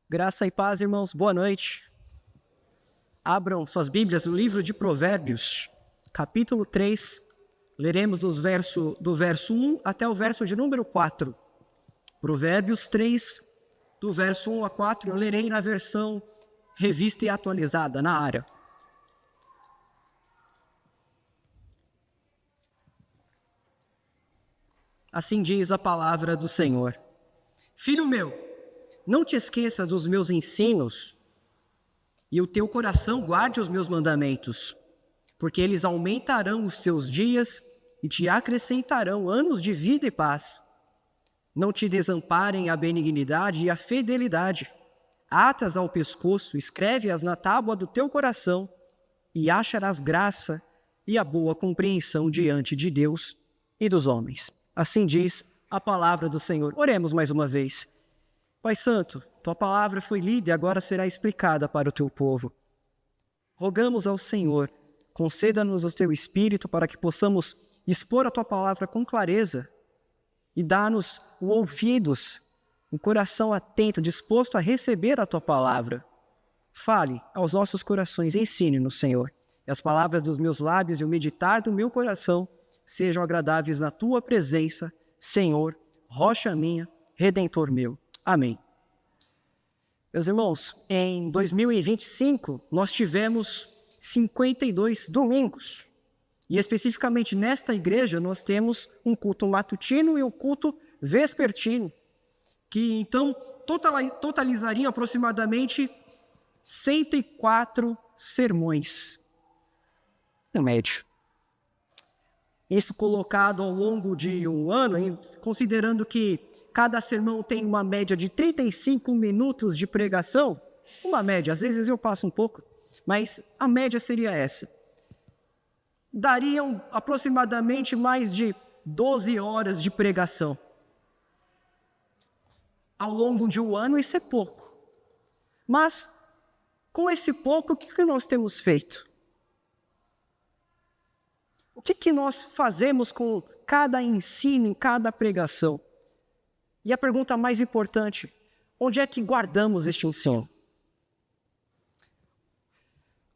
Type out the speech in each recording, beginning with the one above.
Graça e paz, irmãos, boa noite. Abram suas Bíblias no livro de Provérbios, capítulo 3, leremos do verso 1 até o verso de número 4. Provérbios 3, do verso 1 a 4, eu lerei na versão revista e atualizada, na área. Assim diz a palavra do Senhor. Filho meu, não te esqueças dos meus ensinos e o teu coração guarde os meus mandamentos, porque eles aumentarão os teus dias e te acrescentarão anos de vida e paz. Não te desamparem a benignidade e a fidelidade. Atas ao pescoço, escreve-as na tábua do teu coração e acharás graça e a boa compreensão diante de Deus e dos homens. Assim diz a palavra do Senhor. Oremos mais uma vez. Pai Santo, tua palavra foi lida e agora será explicada para o teu povo. Rogamos ao Senhor, conceda-nos o teu Espírito para que possamos expor a tua palavra com clareza e dá-nos ouvidos, um coração atento, disposto a receber a tua palavra. Fale aos nossos corações, ensine-nos, Senhor, e as palavras dos meus lábios e o meditar do meu coração sejam agradáveis na tua presença, Senhor, rocha minha, redentor meu. Amém. Meus irmãos, em 2025, nós tivemos 52 domingos. E especificamente nesta igreja, nós temos um culto matutino e um culto vespertino, que então totalizariam aproximadamente 104 sermões, no médio. Isso colocado ao longo de um ano, considerando que cada sermão tem uma média de 35 minutos de pregação, uma média, às vezes eu passo um pouco, mas a média seria essa. Dariam aproximadamente mais de 12 horas de pregação. Ao longo de um ano, isso é pouco. Mas, com esse pouco, o que nós temos feito? O que nós fazemos com cada ensino, em cada pregação? E a pergunta mais importante, onde é que guardamos este ensino?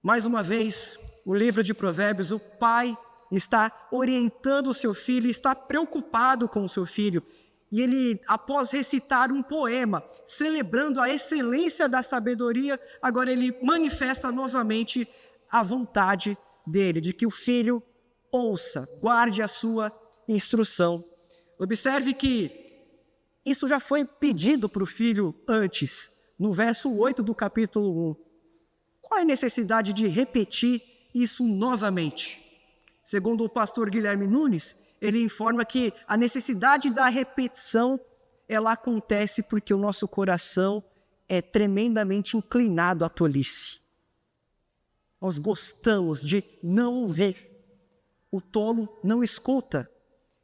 Mais uma vez, o livro de Provérbios, o pai está orientando o seu filho, está preocupado com o seu filho. E ele, após recitar um poema, celebrando a excelência da sabedoria, agora ele manifesta novamente a vontade dele, de que o filho ouça, guarde a sua instrução. Observe que isso já foi pedido para o filho antes, no verso 8 do capítulo 1. Qual é a necessidade de repetir isso novamente? Segundo o pastor Guilherme Nunes, ele informa que a necessidade da repetição, ela acontece porque o nosso coração é tremendamente inclinado à tolice. Nós gostamos de não ouvir. O tolo não escuta,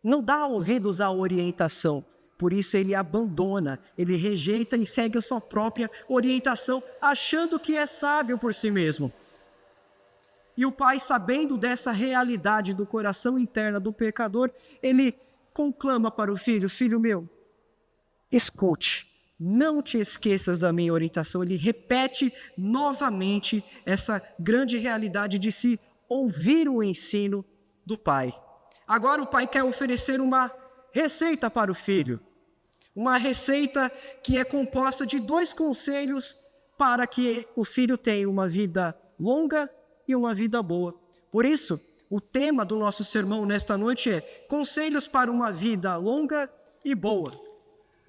não dá ouvidos à orientação. Por isso ele abandona, ele rejeita e segue a sua própria orientação, achando que é sábio por si mesmo. E o pai, sabendo dessa realidade do coração interno do pecador, ele conclama para o filho: filho meu, escute, não te esqueças da minha orientação. Ele repete novamente essa grande realidade de se ouvir o ensino do pai. Agora o pai quer oferecer uma receita para o filho. Uma receita que é composta de 2 conselhos para que o filho tenha uma vida longa e uma vida boa. Por isso, o tema do nosso sermão nesta noite é Conselhos para uma vida longa e boa.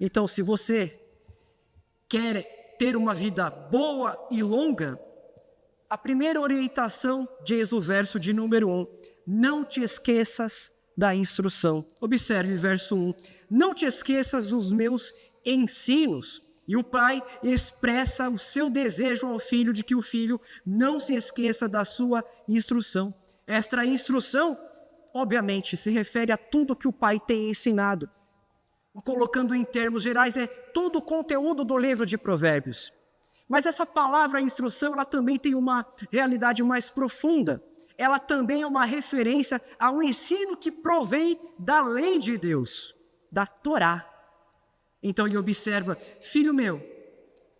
Então, se você quer ter uma vida boa e longa, a primeira orientação diz o verso de número 1. Não te esqueças da instrução. Observe verso 1. Não te esqueças dos meus ensinos. E o pai expressa o seu desejo ao filho de que o filho não se esqueça da sua instrução. Esta instrução, obviamente, se refere a tudo que o pai tem ensinado. Colocando em termos gerais, é todo o conteúdo do livro de Provérbios. Mas essa palavra instrução, ela também tem uma realidade mais profunda. Ela também é uma referência ao ensino que provém da lei de Deus, da Torá. Então ele observa: filho meu,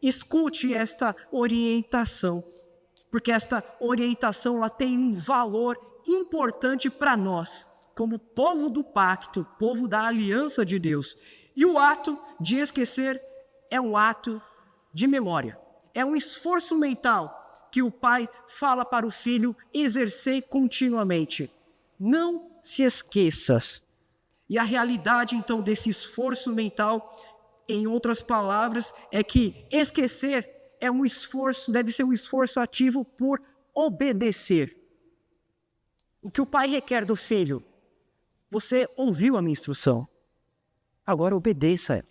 escute esta orientação, porque esta orientação ela tem um valor importante para nós, como povo do pacto, povo da aliança de Deus. E o ato de esquecer é um ato de memória, é um esforço mental que o pai fala para o filho exercer continuamente. Não se esqueças. E a realidade, então, desse esforço mental, em outras palavras, é que esquecer é um esforço, deve ser um esforço ativo por obedecer. O que o pai requer do filho? Você ouviu a minha instrução, agora obedeça ela.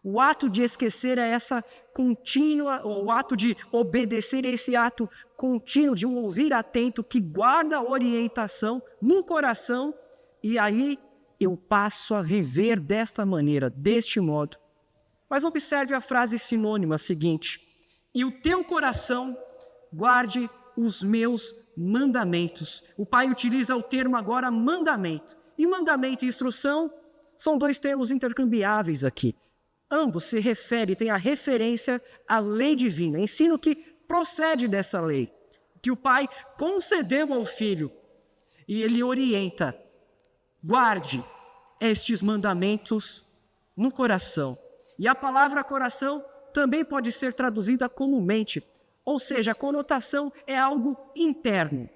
O ato de esquecer é essa contínua, o ato de obedecer é esse ato contínuo de um ouvir atento que guarda a orientação no coração, e aí eu passo a viver desta maneira, deste modo. Mas observe a frase sinônima seguinte: e o teu coração guarde os meus mandamentos. O pai utiliza o termo agora mandamento. E mandamento e instrução são dois termos intercambiáveis aqui. Ambos se referem, têm a referência à lei divina, ensino que procede dessa lei, que o pai concedeu ao filho, e ele orienta: guarde estes mandamentos no coração. E a palavra coração também pode ser traduzida como mente, ou seja, a conotação é algo interno.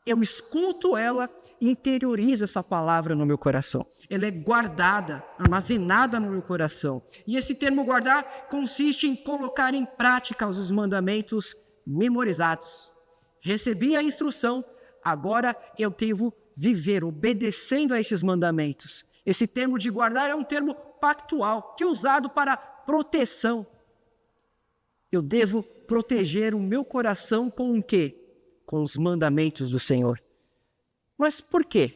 Eu escuto ela e interiorizo essa palavra no meu coração. Ela é guardada, armazenada no meu coração. E esse termo guardar consiste em colocar em prática os mandamentos memorizados. Recebi a instrução, agora eu devo viver obedecendo a esses mandamentos. Esse termo de guardar é um termo pactual, que é usado para proteção. Eu devo proteger o meu coração com o quê? Com os mandamentos do Senhor. Mas por quê?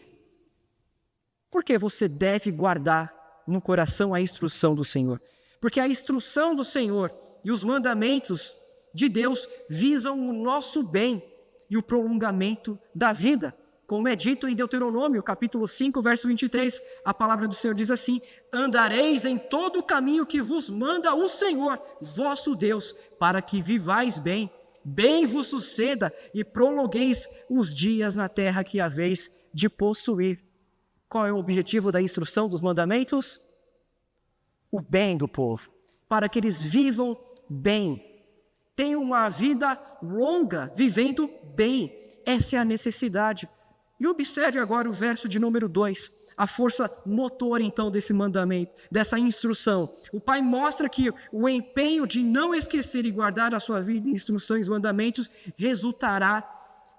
Porque você deve guardar no coração a instrução do Senhor. Porque a instrução do Senhor e os mandamentos de Deus visam o nosso bem e o prolongamento da vida. Como é dito em Deuteronômio, capítulo 5, verso 23, a palavra do Senhor diz assim: andareis em todo o caminho que vos manda o Senhor, vosso Deus, para que vivais bem, bem vos suceda e prolongueis os dias na terra que haveis de possuir. Qual é o objetivo da instrução dos mandamentos? O bem do povo, para que eles vivam bem, tenham uma vida longa, vivendo bem. Essa é a necessidade. E observe agora o verso de número 2, a força motora então desse mandamento, dessa instrução. O pai mostra que o empenho de não esquecer e guardar a sua vida, instruções e mandamentos, resultará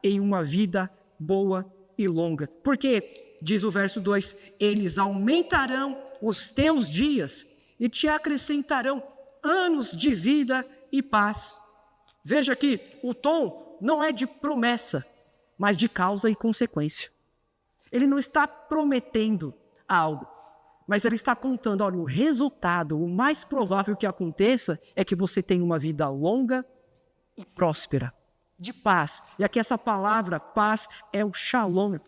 em uma vida boa e longa. Porque, diz o verso 2, eles aumentarão os teus dias e te acrescentarão anos de vida e paz. Veja que o tom não é de promessa, mas de causa e consequência. Ele não está prometendo algo, mas ele está contando: olha, o resultado, o mais provável que aconteça é que você tenha uma vida longa e próspera, de paz. E aqui essa palavra paz é o shalom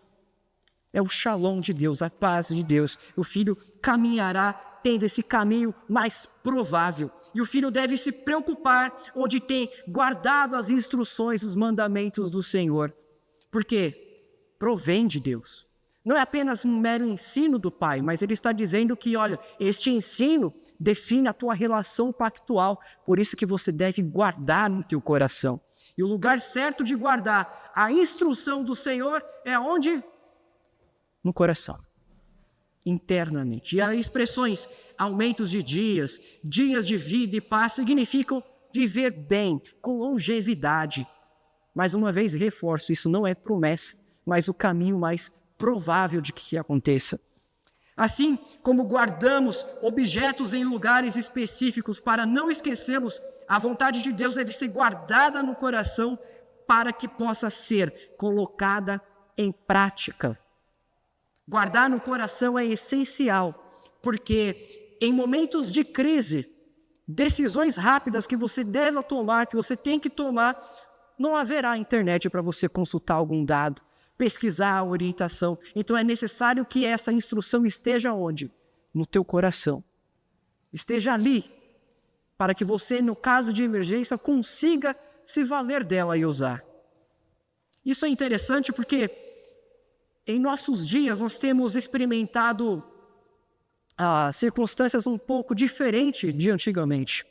de Deus, a paz de Deus. O filho caminhará tendo esse caminho mais provável. E o filho deve se preocupar onde tem guardado as instruções, os mandamentos do Senhor. Porque provém de Deus. Não é apenas um mero ensino do pai, mas ele está dizendo que, olha, este ensino define a tua relação pactual, por isso que você deve guardar no teu coração. E o lugar certo de guardar a instrução do Senhor é onde? No coração, internamente. E as expressões aumentos de dias, dias de vida e paz significam viver bem, com longevidade. Mais uma vez, reforço, isso não é promessa, mas o caminho mais provável de que aconteça. Assim como guardamos objetos em lugares específicos para não esquecê-los, a vontade de Deus deve ser guardada no coração para que possa ser colocada em prática. Guardar no coração é essencial, porque em momentos de crise, decisões rápidas que você deve tomar, que você tem que tomar, não haverá internet para você consultar algum dado, pesquisar a orientação. Então é necessário que essa instrução esteja onde? No teu coração. Esteja ali, para que você, no caso de emergência, consiga se valer dela e usar. Isso é interessante porque em nossos dias nós temos experimentado circunstâncias um pouco diferentes de antigamente.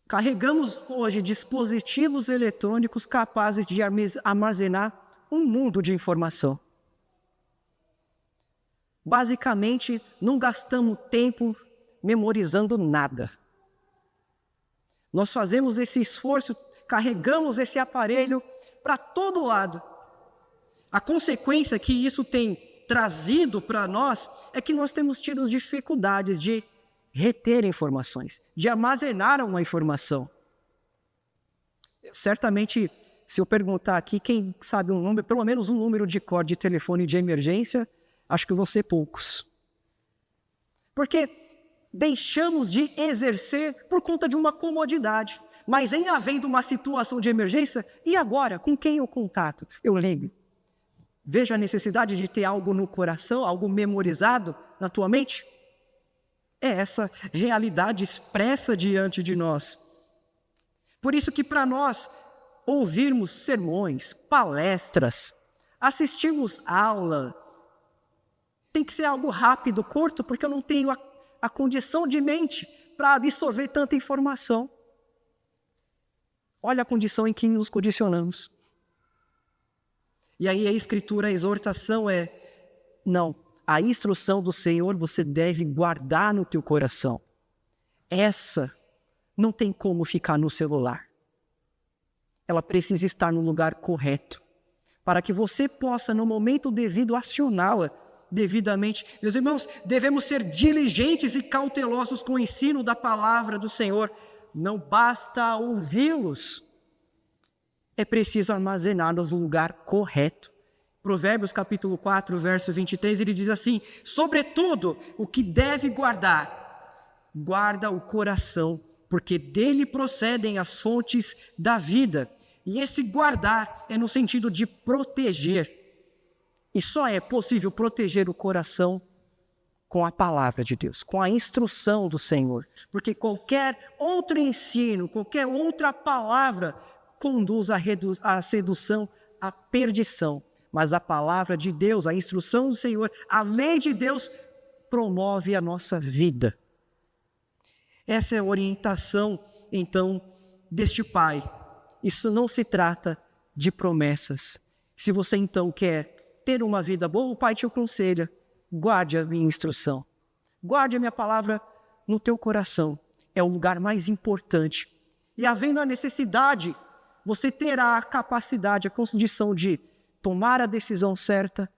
Carregamos hoje dispositivos eletrônicos capazes de armazenar um mundo de informação. Basicamente, não gastamos tempo memorizando nada. Nós fazemos esse esforço, carregamos esse aparelho para todo lado. A consequência que isso tem trazido para nós é que nós temos tido dificuldades de reter informações, de armazenar uma informação. Certamente, se eu perguntar aqui, quem sabe um número, pelo menos um número de código de telefone de emergência, acho que vão ser poucos. Porque deixamos de exercer por conta de uma comodidade. Mas em havendo uma situação de emergência, e agora? Com quem eu contato? Eu ligo. Veja a necessidade de ter algo no coração, algo memorizado na tua mente. É essa realidade expressa diante de nós. Por isso que para nós ouvirmos sermões, palestras, assistirmos aula, tem que ser algo rápido, curto, porque eu não tenho a condição de mente para absorver tanta informação. Olha a condição em que nos condicionamos. E aí a escritura, a exortação é, não, a instrução do Senhor você deve guardar no teu coração. Essa não tem como ficar no celular. Ela precisa estar no lugar correto, para que você possa, no momento devido, acioná-la devidamente. Meus irmãos, devemos ser diligentes e cautelosos com o ensino da palavra do Senhor. Não basta ouvi-los, é preciso armazená-los no lugar correto. Provérbios capítulo 4, verso 23, ele diz assim: sobretudo, o que deve guardar, guarda o coração, porque dele procedem as fontes da vida. E esse guardar é no sentido de proteger. E só é possível proteger o coração com a palavra de Deus, com a instrução do Senhor. Porque qualquer outro ensino, qualquer outra palavra conduz à sedução, à perdição. Mas a palavra de Deus, a instrução do Senhor, a lei de Deus promove a nossa vida. Essa é a orientação, então, deste Pai. Isso não se trata de promessas. Se você, então, quer ter uma vida boa, o Pai te aconselha: guarde a minha instrução. Guarde a minha palavra no teu coração. É o lugar mais importante. E havendo a necessidade, você terá a capacidade, a condição de tomar a decisão certa,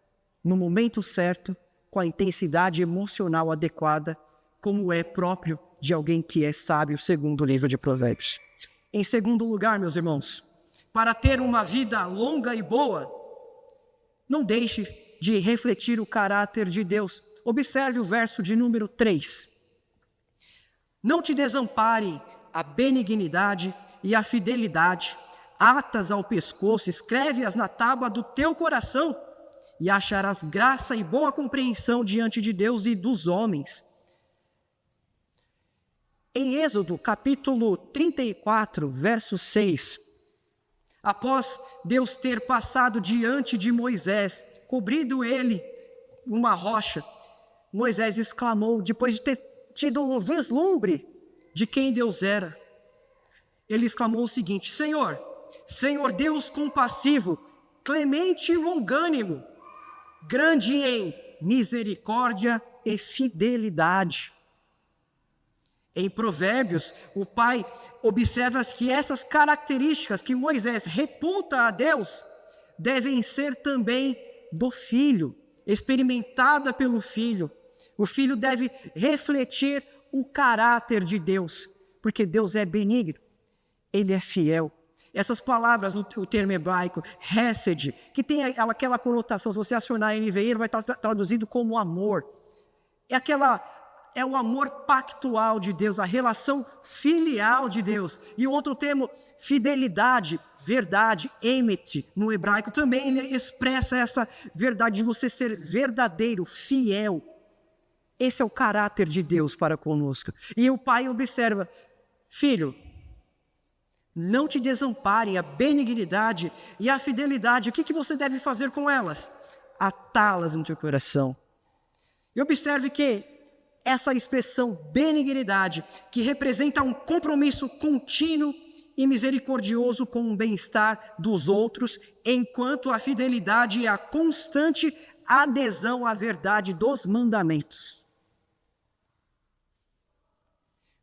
no momento certo, com a intensidade emocional adequada, como é próprio de alguém que é sábio, segundo o livro de Provérbios. Em segundo lugar, meus irmãos, para ter uma vida longa e boa, não deixe de refletir o caráter de Deus. Observe o verso de número 3. Não te desampare a benignidade e a fidelidade, atas ao pescoço, escreve-as na tábua do teu coração, e acharás graça e boa compreensão diante de Deus e dos homens. Em Êxodo, capítulo 34, verso 6, após Deus ter passado diante de Moisés, cobrido ele uma rocha, Moisés exclamou, depois de ter tido um vislumbre de quem Deus era, ele exclamou o seguinte: Senhor, Senhor Deus compassivo, clemente e longânimo, grande em misericórdia e fidelidade. Em Provérbios, o pai observa que essas características que Moisés reputa a Deus devem ser também do filho, experimentada pelo filho. O filho deve refletir o caráter de Deus, porque Deus é benigno, ele é fiel. Essas palavras, no termo hebraico, hesed, que tem aquela conotação, se você acionar a NVI, ele vai estar traduzido como amor. É o amor pactual de Deus, a relação filial de Deus. E o outro termo, fidelidade, verdade, emet, no hebraico, também ele expressa essa verdade de você ser verdadeiro, fiel. Esse é o caráter de Deus para conosco. E o pai observa: filho, não te desamparem a benignidade e a fidelidade. O que você deve fazer com elas? Atá-las no teu coração. E observe que essa expressão benignidade, que representa um compromisso contínuo e misericordioso com o bem-estar dos outros, enquanto a fidelidade é a constante adesão à verdade dos mandamentos.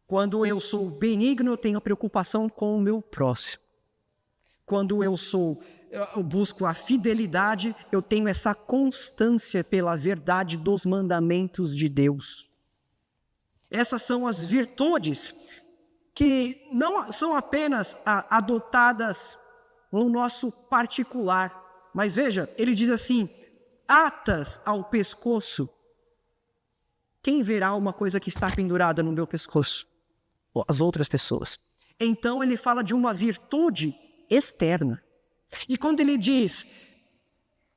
Quando eu sou benigno, eu tenho preocupação com o meu próximo. Quando eu busco a fidelidade, eu tenho essa constância pela verdade dos mandamentos de Deus. Essas são as virtudes que não são apenas adotadas no nosso particular. Mas veja, ele diz assim: atas ao pescoço. Quem verá uma coisa que está pendurada no meu pescoço? As outras pessoas. Então ele fala de uma virtude externa. E quando ele diz: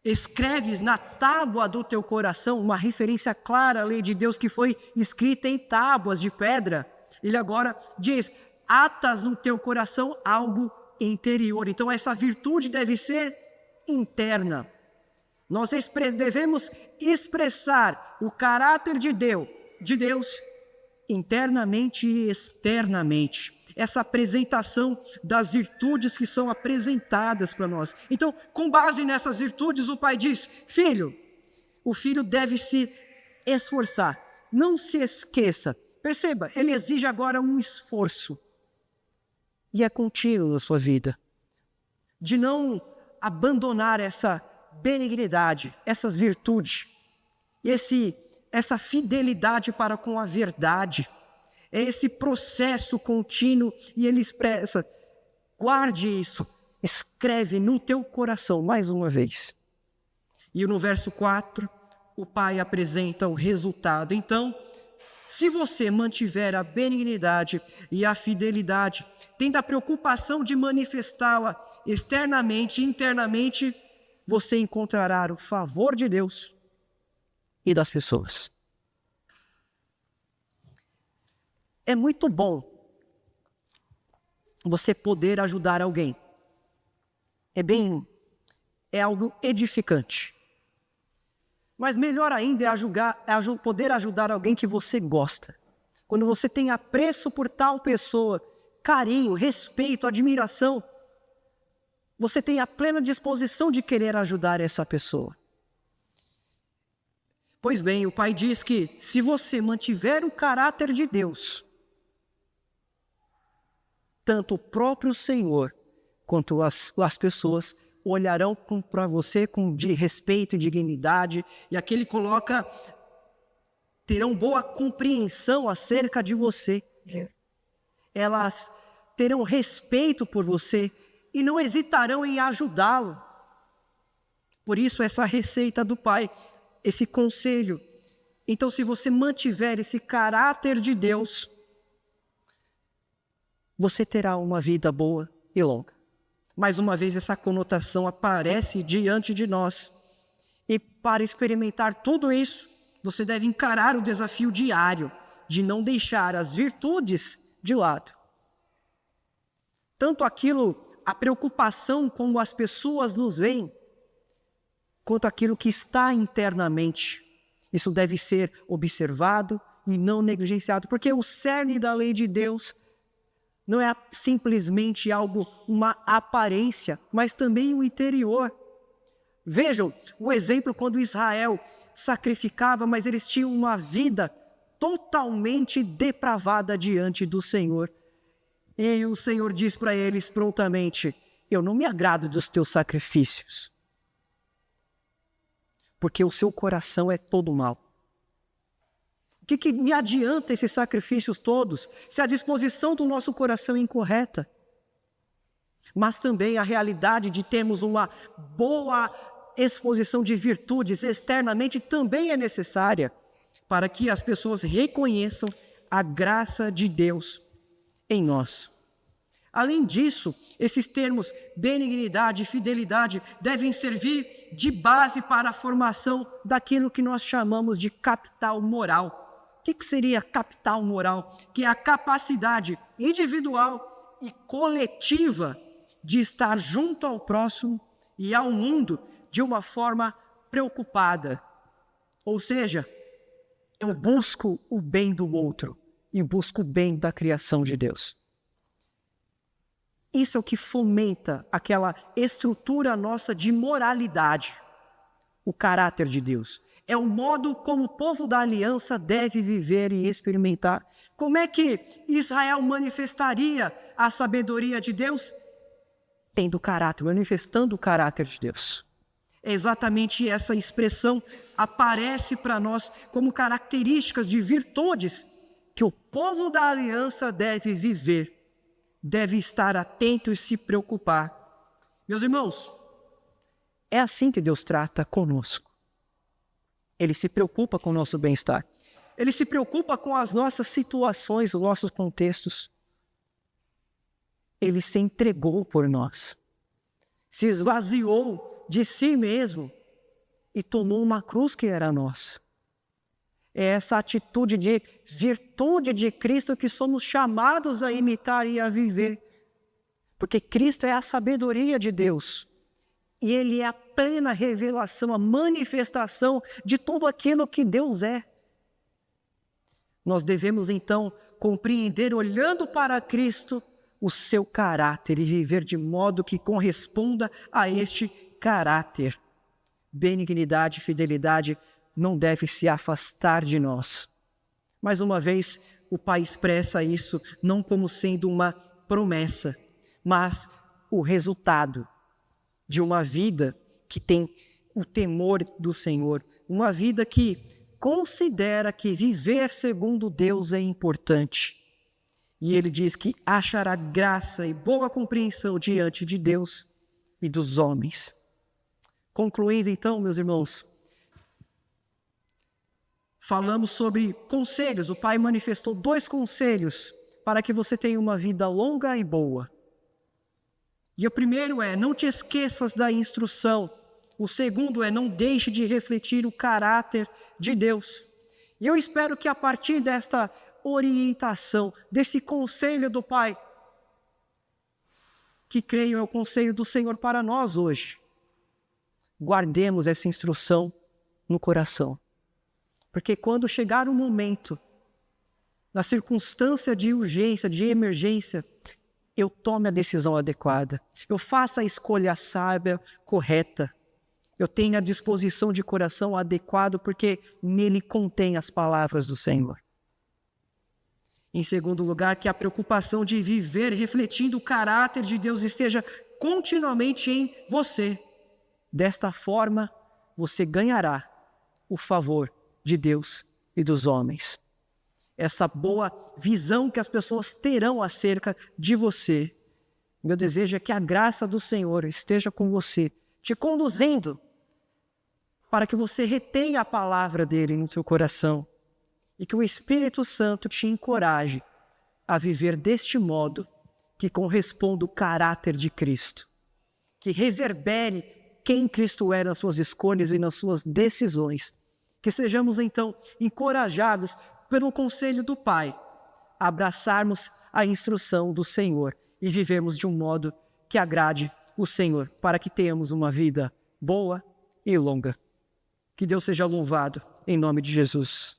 escreves na tábua do teu coração, uma referência clara à lei de Deus que foi escrita em tábuas de pedra, ele agora diz: atas no teu coração algo interior. Então essa virtude deve ser interna. Nós devemos expressar o caráter de Deus internamente e externamente. Essa apresentação das virtudes que são apresentadas para nós. Então, com base nessas virtudes, o pai diz: filho, o filho deve se esforçar. Não se esqueça. Perceba, ele exige agora um esforço. E é contínuo na sua vida. De não abandonar essa benignidade, essas virtudes, essa fidelidade para com a verdade. É esse processo contínuo e ele expressa: guarde isso, escreve no teu coração, mais uma vez. E no verso 4, o pai apresenta o resultado. Então, se você mantiver a benignidade e a fidelidade, tendo a preocupação de manifestá-la externamente e internamente, você encontrará o favor de Deus e das pessoas. É muito bom você poder ajudar alguém. É algo edificante. Mas melhor ainda é poder ajudar alguém que você gosta. Quando você tem apreço por tal pessoa, carinho, respeito, admiração, você tem a plena disposição de querer ajudar essa pessoa. Pois bem, o pai diz que se você mantiver o caráter de Deus, tanto o próprio Senhor quanto as pessoas olharão para você de respeito e dignidade, e aqui ele coloca: terão boa compreensão acerca de você. Elas terão respeito por você e não hesitarão em ajudá-lo. Por isso essa receita do pai, esse conselho. Então, se você mantiver esse caráter de Deus, você terá uma vida boa e longa. Mais uma vez, essa conotação aparece diante de nós. E para experimentar tudo isso, você deve encarar o desafio diário de não deixar as virtudes de lado. Tanto a preocupação como as pessoas nos veem, quanto aquilo que está internamente. Isso deve ser observado e não negligenciado, porque o cerne da lei de Deus não é simplesmente uma aparência, mas também o interior. Vejam o exemplo quando Israel sacrificava, mas eles tinham uma vida totalmente depravada diante do Senhor. E o Senhor diz para eles prontamente: eu não me agrado dos teus sacrifícios, porque o seu coração é todo mau. O que me adianta esses sacrifícios todos, se a disposição do nosso coração é incorreta? Mas também a realidade de termos uma boa exposição de virtudes externamente também é necessária para que as pessoas reconheçam a graça de Deus em nós. Além disso, esses termos benignidade e fidelidade devem servir de base para a formação daquilo que nós chamamos de capital moral. O que seria capital moral? Que é a capacidade individual e coletiva de estar junto ao próximo e ao mundo de uma forma preocupada. Ou seja, eu busco o bem do outro e busco o bem da criação de Deus. Isso é o que fomenta aquela estrutura nossa de moralidade, o caráter de Deus. É o modo como o povo da aliança deve viver e experimentar. Como é que Israel manifestaria a sabedoria de Deus? Tendo caráter, manifestando o caráter de Deus. É exatamente essa expressão aparece para nós como características de virtudes que o povo da aliança deve viver, deve estar atento e se preocupar. Meus irmãos, é assim que Deus trata conosco. Ele se preocupa com o nosso bem-estar. Ele se preocupa com as nossas situações, os nossos contextos. Ele se entregou por nós. Se esvaziou de si mesmo e tomou uma cruz que era nossa. É essa atitude de virtude de Cristo que somos chamados a imitar e a viver. Porque Cristo é a sabedoria de Deus. E Ele é a plena revelação, a manifestação de tudo aquilo que Deus é. Nós devemos então compreender, olhando para Cristo, o seu caráter e viver de modo que corresponda a este caráter. Benignidade e fidelidade não deve se afastar de nós. Mais uma vez, o Pai expressa isso não como sendo uma promessa, mas o resultado de uma vida que tem o temor do Senhor, uma vida que considera que viver segundo Deus é importante. E ele diz que achará graça e boa compreensão diante de Deus e dos homens. Concluindo então, meus irmãos, falamos sobre conselhos. O Pai manifestou 2 conselhos para que você tenha uma vida longa e boa. E o primeiro é, não te esqueças da instrução. O segundo é, não deixe de refletir o caráter de Deus. E eu espero que a partir desta orientação, desse conselho do Pai, que creio é o conselho do Senhor para nós hoje, guardemos essa instrução no coração. Porque quando chegar o momento, na circunstância de urgência, de emergência, eu tome a decisão adequada, eu faça a escolha sábia, correta, eu tenho a disposição de coração adequado, porque nele contém as palavras do Senhor. Em segundo lugar, que a preocupação de viver refletindo o caráter de Deus esteja continuamente em você. Desta forma, você ganhará o favor de Deus e dos homens. Essa boa visão que as pessoas terão acerca de você. Meu desejo é que a graça do Senhor esteja com você, te conduzindo para que você retenha a palavra dele no seu coração e que o Espírito Santo te encoraje a viver deste modo que corresponda ao caráter de Cristo, que reverbere quem Cristo é nas suas escolhas e nas suas decisões. Que sejamos então encorajados pelo conselho do Pai, a abraçarmos a instrução do Senhor e vivermos de um modo que agrade o Senhor, para que tenhamos uma vida boa e longa. Que Deus seja louvado em nome de Jesus.